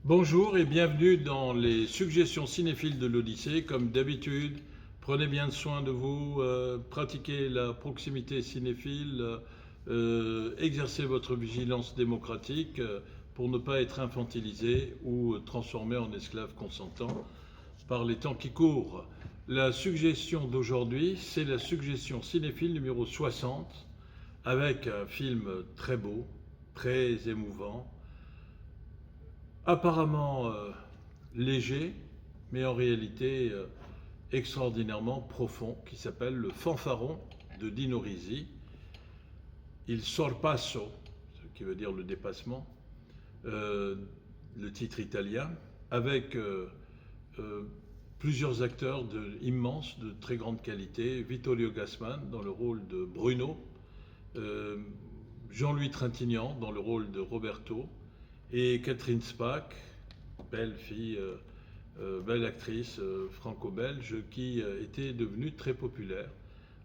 Bonjour et bienvenue dans les suggestions cinéphiles de l'Odyssée. Comme d'habitude, prenez bien soin de vous, pratiquez la proximité cinéphile, exercez votre vigilance démocratique pour ne pas être infantilisé ou transformé en esclave consentant par les temps qui courent. La suggestion d'aujourd'hui, c'est la suggestion cinéphile numéro 60, avec un film très beau, très émouvant, apparemment léger, mais en réalité extraordinairement profond, qui s'appelle Le Fanfaron de Dino Risi, Il Sorpasso, ce qui veut dire le dépassement, euh, le titre italien, avec plusieurs acteurs immenses, de très grande qualité. Vittorio Gassman dans le rôle de Bruno, euh, Jean-Louis Trintignant dans le rôle de Roberto, et Catherine Spaak, belle fille, belle actrice franco-belge qui était devenue très populaire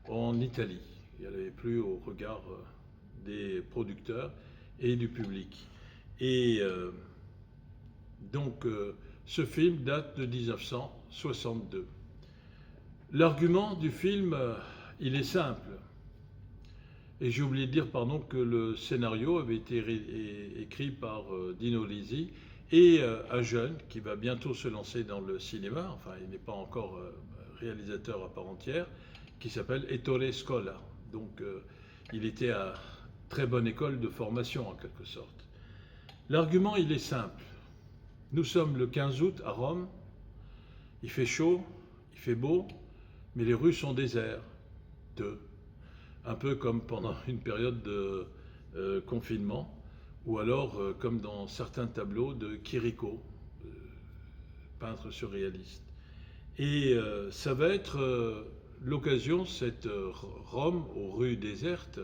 en Italie. Elle n'avait plus au regard des producteurs et du public. Et donc ce film date de 1962. L'argument du film, il est simple. Et j'ai oublié de dire, pardon, que le scénario avait été écrit par Dino Risi et un jeune qui va bientôt se lancer dans le cinéma, enfin il n'est pas encore réalisateur à part entière, qui s'appelle Ettore Scola. Donc il était à très bonne école de formation en quelque sorte. L'argument, il est simple. Nous sommes le 15 août à Rome, il fait chaud, il fait beau, mais les rues sont désertes. Un peu comme pendant une période de confinement, ou alors comme dans certains tableaux de Chirico, peintre surréaliste. Et ça va être l'occasion, cette Rome aux rues désertes,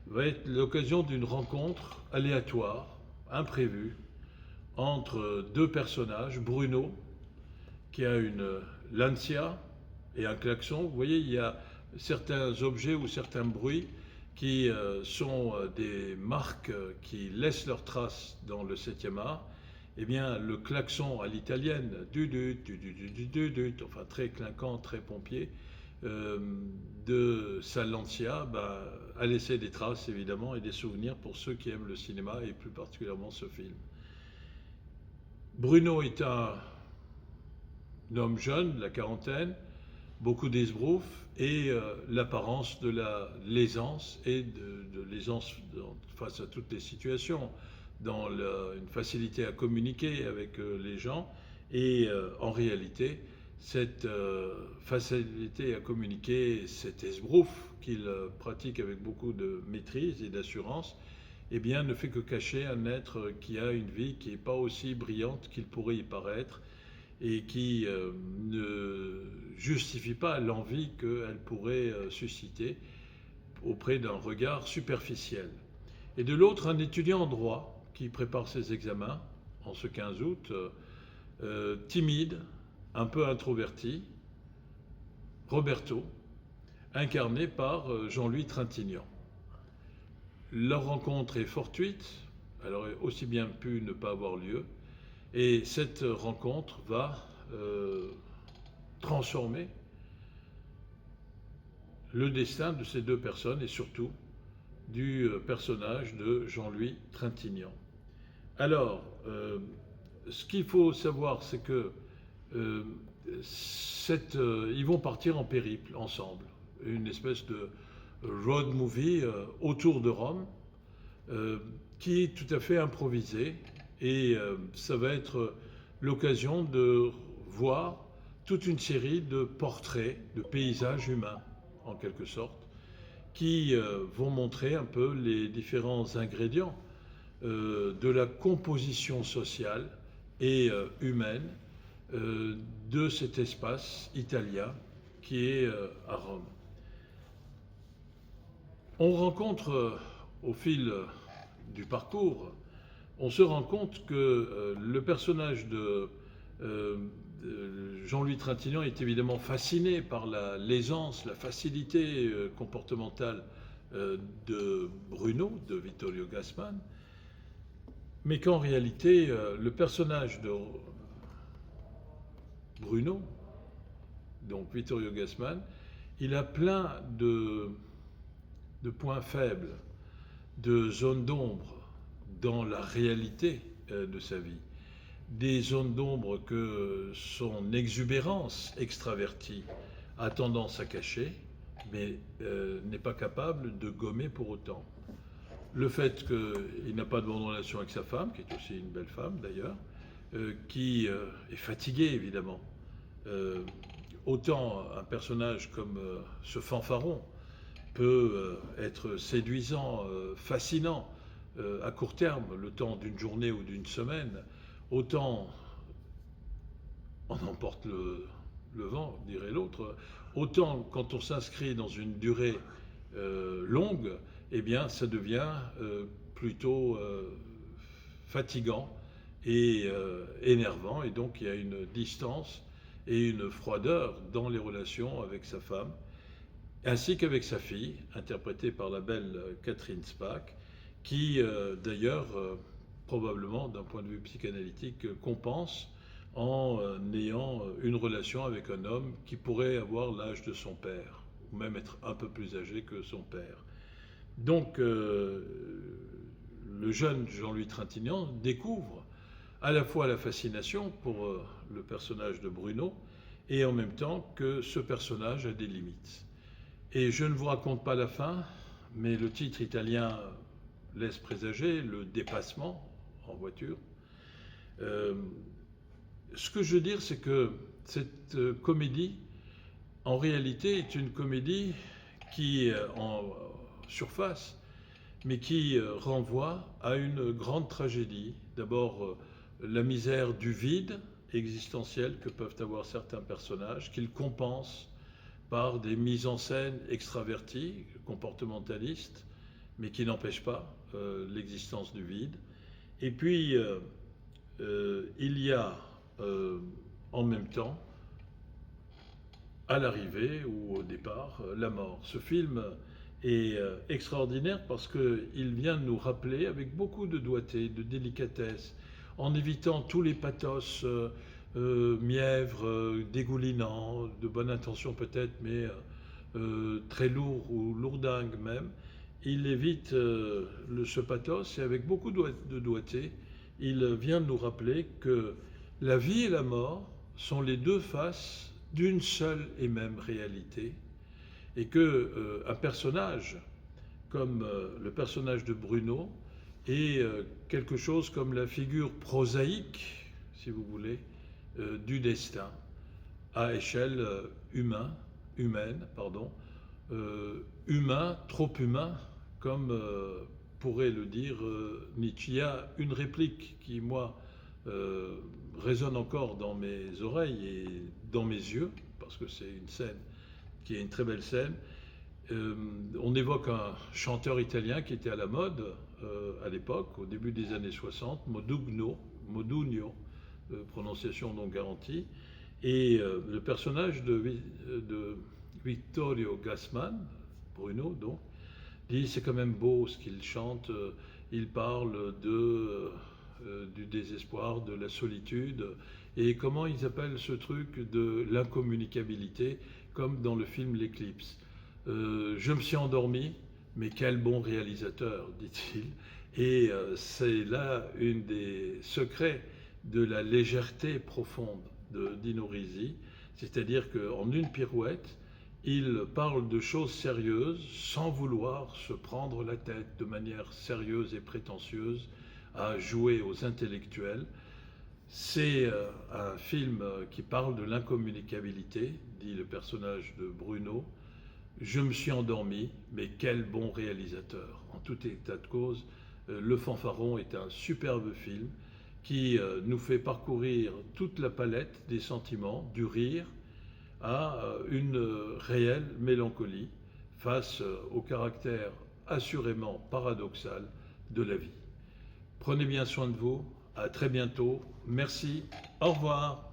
va être l'occasion d'une rencontre aléatoire, imprévue, entre deux personnages, Bruno, qui a une Lancia et un klaxon. Vous voyez, il y a certains objets ou certains bruits qui sont des marques qui laissent leurs traces dans le 7e art. Eh bien, le klaxon à l'italienne, enfin très clinquant, très pompier, de sa Lancia, a laissé des traces évidemment et des souvenirs pour ceux qui aiment le cinéma et plus particulièrement ce film. Bruno est un homme jeune, la quarantaine, beaucoup d'esbrouf et l'apparence de l'aisance et de l'aisance face à toutes les situations, dans une facilité à communiquer avec les gens et en réalité cette facilité à communiquer, cet esbrouf qu'il pratique avec beaucoup de maîtrise et d'assurance, eh bien, ne fait que cacher un être qui a une vie qui n'est pas aussi brillante qu'il pourrait y paraître et qui ne justifie pas l'envie qu'elle pourrait susciter auprès d'un regard superficiel. Et de l'autre, un étudiant en droit qui prépare ses examens en ce 15 août, timide, un peu introverti, Roberto, incarné par Jean-Louis Trintignant. Leur rencontre est fortuite, elle aurait aussi bien pu ne pas avoir lieu, et cette rencontre va transformer le destin de ces deux personnes et surtout du personnage de Jean-Louis Trintignant. Alors, ce qu'il faut savoir, c'est que ils vont partir en périple ensemble, une espèce de road movie autour de Rome, qui est tout à fait improvisé. Et ça va être l'occasion de voir toute une série de portraits, de paysages humains, en quelque sorte, qui vont montrer un peu les différents ingrédients de la composition sociale et humaine de cet espace italien qui est à Rome. On rencontre au fil du parcours, on se rend compte que le personnage de Jean-Louis Trintignant est évidemment fasciné par l'aisance, la facilité comportementale de Bruno, de Vittorio Gassman, mais qu'en réalité, le personnage de Bruno, donc Vittorio Gassman, il a plein de points faibles, de zones d'ombre dans la réalité de sa vie. Des zones d'ombre que son exubérance extravertie a tendance à cacher, mais n'est pas capable de gommer pour autant. Le fait qu'il n'a pas de bonne relation avec sa femme, qui est aussi une belle femme d'ailleurs, qui est fatiguée évidemment. Autant un personnage comme ce fanfaron peut être séduisant, fascinant à court terme, le temps d'une journée ou d'une semaine, autant on emporte le vent, dirait l'autre, autant quand on s'inscrit dans une durée longue, eh bien ça devient plutôt fatigant et énervant, et donc il y a une distance et une froideur dans les relations avec sa femme, ainsi qu'avec sa fille, interprétée par la belle Catherine Spaak, qui d'ailleurs, probablement d'un point de vue psychanalytique, compense en ayant une relation avec un homme qui pourrait avoir l'âge de son père, ou même être un peu plus âgé que son père. Donc le jeune Jean-Louis Trintignant découvre à la fois la fascination pour le personnage de Bruno, et en même temps que ce personnage a des limites. Et je ne vous raconte pas la fin, mais le titre italien laisse présager le dépassement en voiture. Ce que je veux dire, c'est que cette comédie, en réalité, est une comédie qui, en surface, mais qui renvoie à une grande tragédie. D'abord, la misère du vide existentiel que peuvent avoir certains personnages, qu'ils compensent par des mises en scène extraverties, comportementalistes, mais qui n'empêchent pas l'existence du vide. Et puis, il y a en même temps, à l'arrivée ou au départ, la mort. Ce film est extraordinaire parce qu'il vient nous rappeler avec beaucoup de doigté, de délicatesse, en évitant tous les pathos mièvres, dégoulinants, de bonne intention peut-être, mais très lourds ou lourdingues même. Il évite ce pathos et avec beaucoup de doigté, il vient nous rappeler que la vie et la mort sont les deux faces d'une seule et même réalité, et que un personnage comme le personnage de Bruno est quelque chose comme la figure prosaïque, si vous voulez, du destin à échelle humaine, humain, trop humain, comme pourrait le dire Nietzsche. Il y a une réplique qui, moi, résonne encore dans mes oreilles et dans mes yeux, parce que c'est une scène qui est une très belle scène. On évoque un chanteur italien qui était à la mode à l'époque, au début des années 60, Modugno, prononciation non garantie, et le personnage de Vittorio Gassman, Bruno donc, dit c'est quand même beau ce qu'il chante, il parle du désespoir, de la solitude, et comment ils appellent ce truc de l'incommunicabilité, comme dans le film L'Éclipse. Je me suis endormi, mais quel bon réalisateur, dit-il. Et c'est là une des secrets de la légèreté profonde de Dino Risi, c'est-à-dire qu'en une pirouette, il parle de choses sérieuses sans vouloir se prendre la tête de manière sérieuse et prétentieuse à jouer aux intellectuels. C'est un film qui parle de l'incommunicabilité, dit le personnage de Bruno. Je me suis endormi, mais quel bon réalisateur. En tout état de cause, Le Fanfaron est un superbe film qui nous fait parcourir toute la palette des sentiments, du rire à une réelle mélancolie face au caractère assurément paradoxal de la vie. Prenez bien soin de vous, à très bientôt, merci, au revoir.